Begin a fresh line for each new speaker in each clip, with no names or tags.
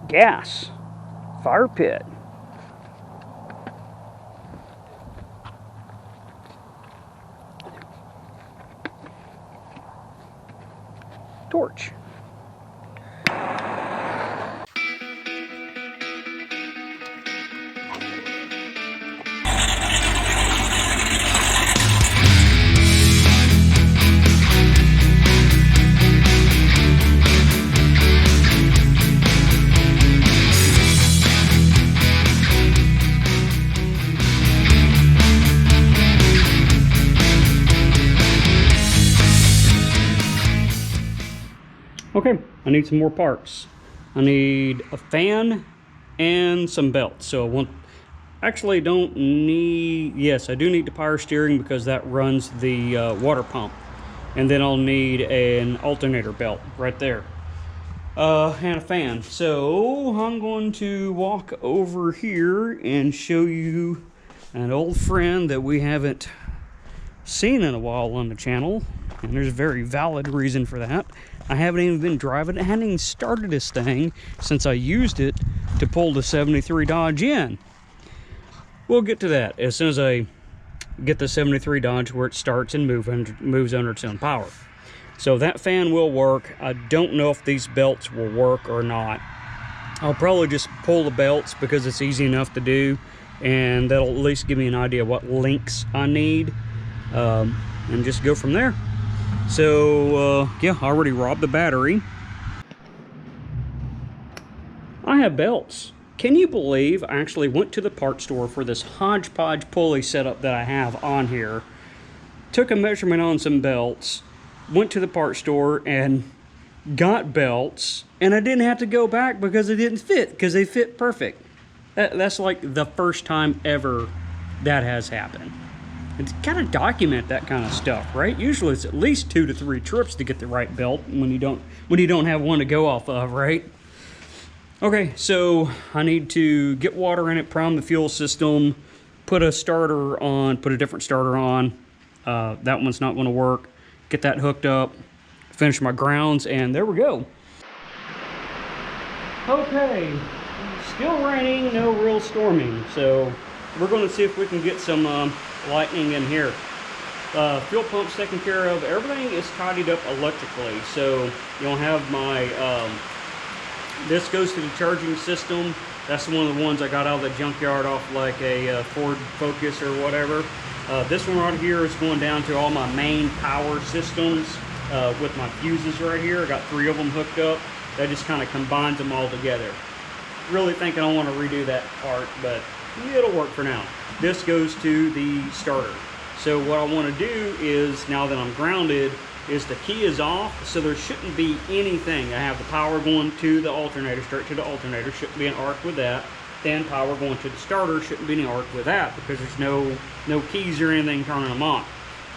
gas, fire pit. Torch. Okay, I need some more parts. I need a fan and some belts. So I want, actually don't need, yes, I do need the power steering because that runs the water pump. And then I'll need an alternator belt right there. And a fan. So I'm going to walk over here and show you an old friend that we haven't seen in a while on the channel. And there's a very valid reason for that. I haven't even been driving it. I hadn't even started this thing since I used it to pull the 73 Dodge in. We'll get to that as soon as I get the 73 Dodge where it starts and moves under its own power. So that fan will work. I don't know if these belts will work or not. I'll probably just pull the belts because it's easy enough to do, and that'll at least give me an idea what links I need, and just go from there. So yeah, I already robbed the battery. I have belts. Can you believe I actually went to the parts store for this hodgepodge pulley setup that I have on here, took a measurement on some belts, went to the parts store and got belts, and I didn't have to go back because they didn't fit, because they fit perfect. That's like the first time ever that has happened. It's gotta document that kind of stuff, right? Usually it's at least 2 to 3 trips to get the right belt when you don't have one to go off of, right? Okay, so I need to get water in it, prime the fuel system, put a different starter on. That one's not gonna work. Get that hooked up, finish my grounds, and there we go. Okay, still raining, no real storming, so we're gonna see if we can get some lightning in here. Fuel pump's taken care of. Everything is tidied up electrically, so you'll have my this goes to the charging system. That's one of the ones I got out of the junkyard off like a Ford Focus or whatever. This one right here is going down to all my main power systems with my fuses right here. I got 3 of them hooked up. That just kind of combines them all together. Really think I don't want to redo that part, but it'll work for now. This goes to the starter. So what I want to do is, now that I'm grounded, is the key is off, so there shouldn't be anything. I have the power going to the alternator, straight to the alternator, shouldn't be an arc with that. Then power going to the starter, shouldn't be any arc with that, because there's no keys or anything turning them on.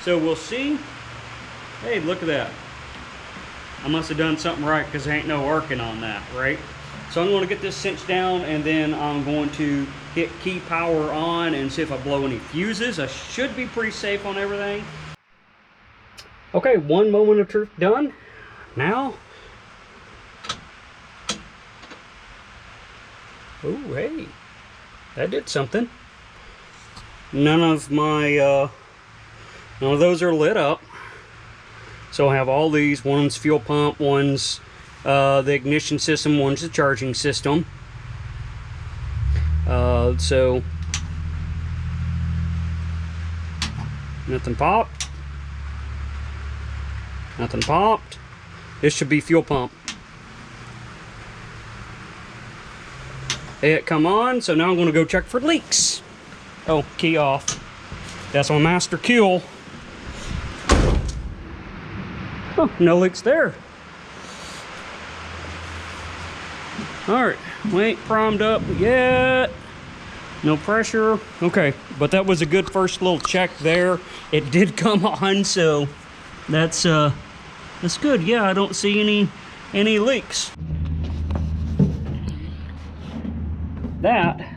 So we'll see. Hey, look at that. I must have done something right because there ain't no arcing on that, right? So I'm going to get this cinched down, and then I'm going to hit key power on and see if I blow any fuses. I should be pretty safe on everything. Okay, 1 moment of truth done. Now, oh hey, that did something. None of those are lit up. So I have all these. One's fuel pump, one's the ignition system, one's the charging system. So nothing popped. Nothing popped. This should be fuel pump. It come on, so now I'm going to go check for leaks. Oh, key off. That's my master kill. Oh, no leaks there. Alright, we ain't primed up yet. No pressure. Okay, but that was a good first little check there. It did come on, so that's good. Yeah, I don't see any leaks. That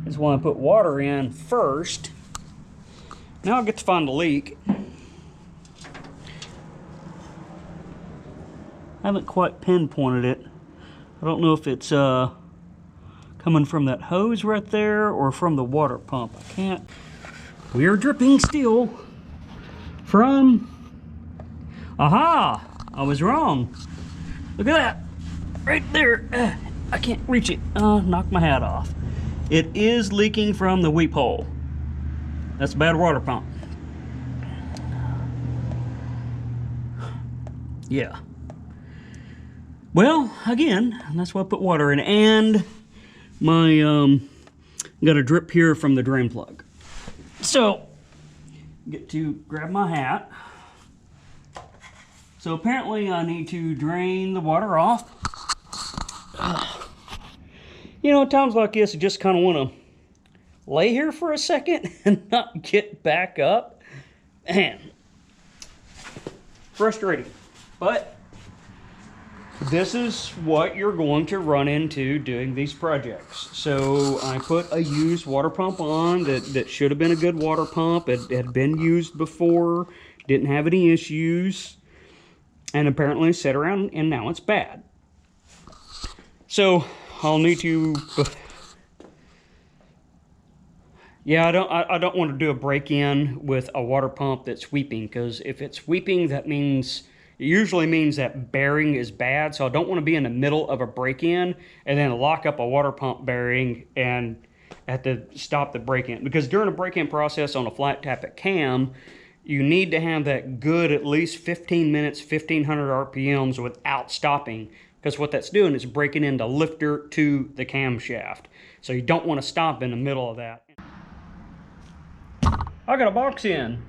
is when I put water in first. Now I get to find the leak. I haven't quite pinpointed it, I don't know if it's coming from that hose right there or from the water pump. I can't. We are dripping still from... Aha! I was wrong. Look at that. Right there. I can't reach it. Knock my hat off. It is leaking from the weep hole. That's a bad water pump. Yeah. Well, again, that's why I put water in. And my, got a drip here from the drain plug. So, get to grab my hat. So apparently I need to drain the water off. You know, at times like this, you just kind of want to lay here for a second and not get back up. Man, frustrating. But this is what you're going to run into doing these projects. So I put a used water pump on that should have been a good water pump. It had been used before, didn't have any issues, and apparently sat around and now it's bad. So I'll need to... Yeah, I don't want to do a break-in with a water pump that's weeping, because if it's weeping, that means... It usually means that bearing is bad, so I don't want to be in the middle of a break-in and then lock up a water pump bearing and have to stop the break-in. Because during a break-in process on a flat tappet cam, you need to have that good at least 15 minutes, 1500 RPMs without stopping. Because what that's doing is breaking into lifter to the camshaft. So you don't want to stop in the middle of that. I got a box in.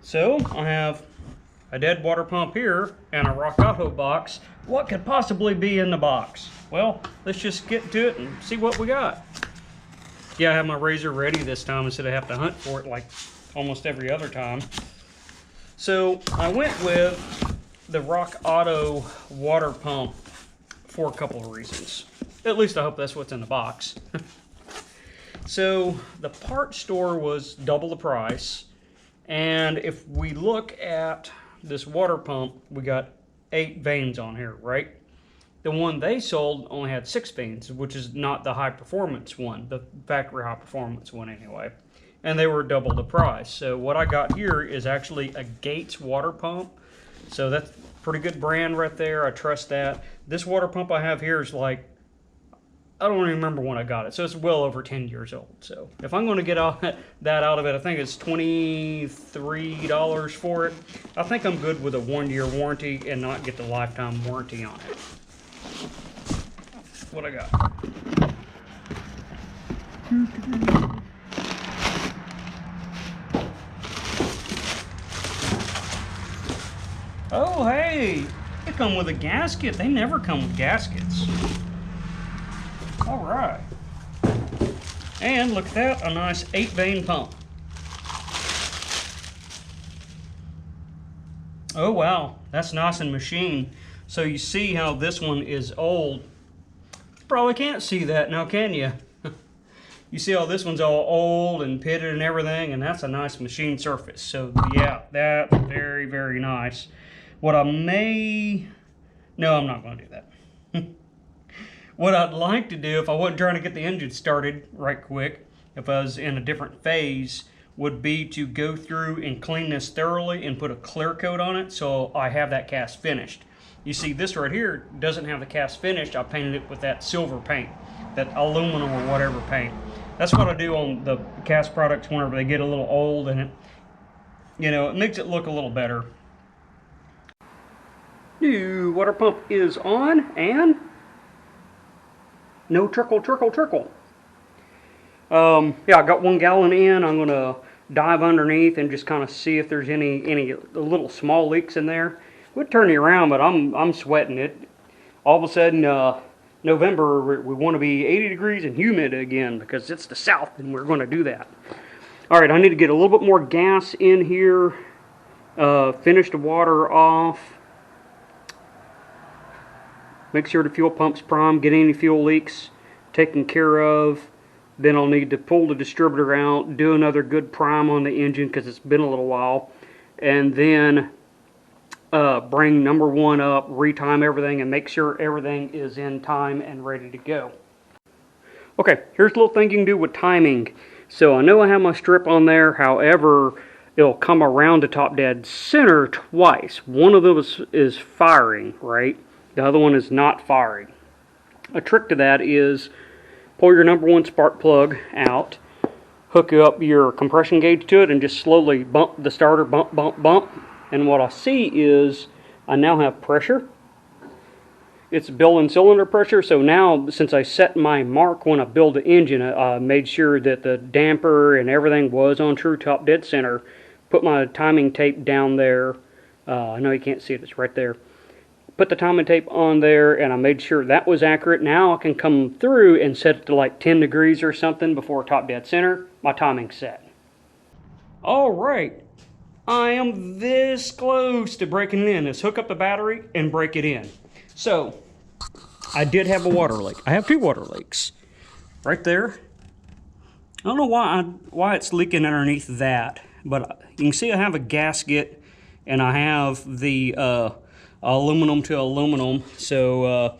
So I have a dead water pump here and a Rock Auto box. What could possibly be in the box? Well, let's just get to it and see what we got. Yeah, I have my razor ready this time instead of having to hunt for it like almost every other time. So I went with the Rock Auto water pump for a couple of reasons. At least I hope that's what's in the box. So the part store was double the price. And if we look at this water pump, we got 8 vanes on here, right? The one they sold only had 6 vanes, which is not the high performance one, the factory high performance one anyway. And they were double the price. So what I got here is actually a Gates water pump. So that's a pretty good brand right there. I trust that. This water pump I have here is like, I don't even remember when I got it. So it's well over 10 years old. So if I'm going to get that out of it, I think it's $23 for it. I think I'm good with a 1-year warranty and not get the lifetime warranty on it. What I got? Oh, hey, they come with a gasket. They never come with gaskets. All right. And look at that, a nice 8-vane pump. Oh, wow, that's nice and machined. So you see how this one is old. You probably can't see that now, can you? You see how this one's all old and pitted and everything, and that's a nice machined surface. So yeah, that's very, very nice. What I may... No, I'm not going to do that. What I'd like to do, if I wasn't trying to get the engine started right quick, if I was in a different phase, would be to go through and clean this thoroughly and put a clear coat on it so I have that cast finished. You see, this right here doesn't have the cast finished. I painted it with that silver paint, that aluminum or whatever paint. That's what I do on the cast products whenever they get a little old, and it, you know, it makes it look a little better. New water pump is on, and no trickle, trickle, trickle. Yeah, I got 1 gallon in. I'm gonna dive underneath and just kind of see if there's any little small leaks in there. Would turn you around, but I'm sweating it. All of a sudden, November, we want to be 80 degrees and humid again because it's the south, and we're going to do that. All right, I need to get a little bit more gas in here. Finish the water off. Make sure the fuel pump's prime, get any fuel leaks taken care of. Then I'll need to pull the distributor out, do another good prime on the engine because it's been a little while. And then bring number one up, retime everything, and make sure everything is in time and ready to go. Okay, here's a little thing you can do with timing. So I know I have my strip on there, however, it'll come around to top dead center twice. One of those is firing, right? The other one is not firing. A trick to that is pull your number one spark plug out, hook up your compression gauge to it, and just slowly bump the starter, bump, bump, bump. And what I see is I now have pressure. It's building cylinder pressure, so now since I set my mark when I build the engine, I made sure that the damper and everything was on true top dead center. Put my timing tape down there. I know you can't see it, it's right there. Put the timing tape on there, and I made sure that was accurate. Now I can come through and set it to like 10 degrees or something before top dead center. My timing's set. All right, I am this close to breaking it in. Let's hook up the battery and break it in. So, I did have a water leak. I have two water leaks. Right there. I don't know why it's leaking underneath that, but you can see I have a gasket and I have the aluminum to aluminum. So,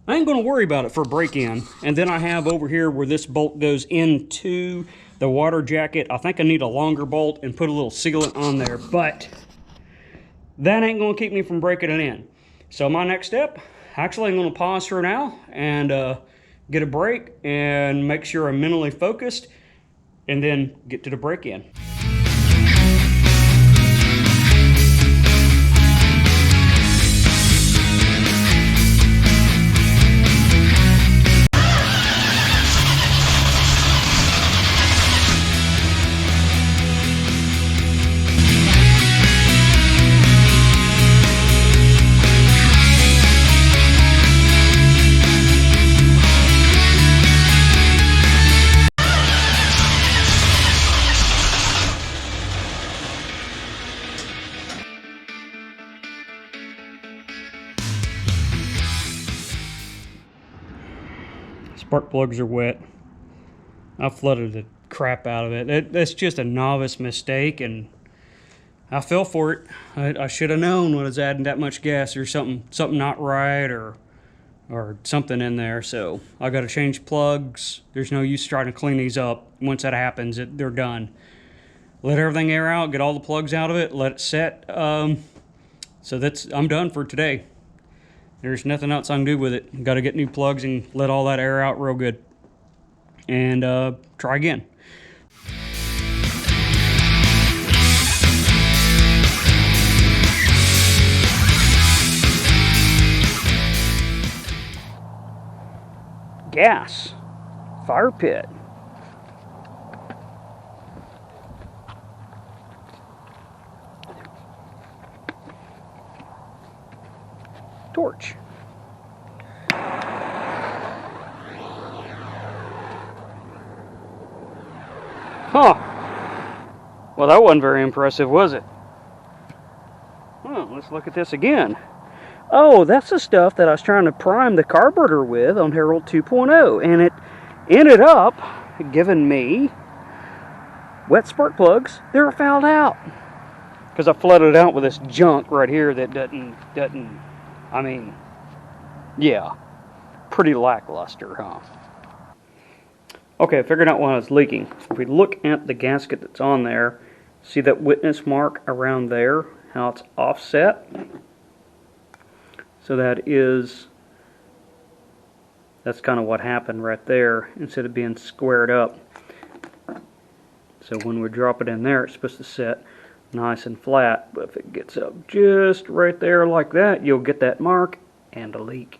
I ain't going to worry about it for break-in. And then I have over here where this bolt goes into the water jacket. I think I need a longer bolt and put a little sealant on there, but that ain't going to keep me from breaking it in. So my next step, actually I'm going to pause for now and get a break and make sure I'm mentally focused and then get to the break-in. Spark plugs are wet. I flooded the crap out of it. That's just a novice mistake, and I fell for it. I should have known when I was adding that much gas or something not right or something in there. So I got to change plugs. There's no use trying to clean these up. Once that happens, they're done. Let everything air out. Get all the plugs out of it. Let it set. So I'm done for today. There's nothing else I can do with it. Got to get new plugs and let all that air out real good. And try again. Gas. Fire pit. Torch. Huh. Well, that wasn't very impressive, was it? Well, let's look at this again. Oh, that's the stuff that I was trying to prime the carburetor with on Herald 2.0, and it ended up giving me wet spark plugs that were fouled out. Because I flooded it out with this junk right here that doesn't, I mean, yeah, pretty lackluster, huh? Okay, I figured out why it's leaking. If we look at the gasket that's on there, see that witness mark around there, how it's offset? So that's kind of what happened right there, instead of being squared up. So when we drop it in there, it's supposed to set nice and flat, but if it gets up just right there like that, you'll get that mark and a leak.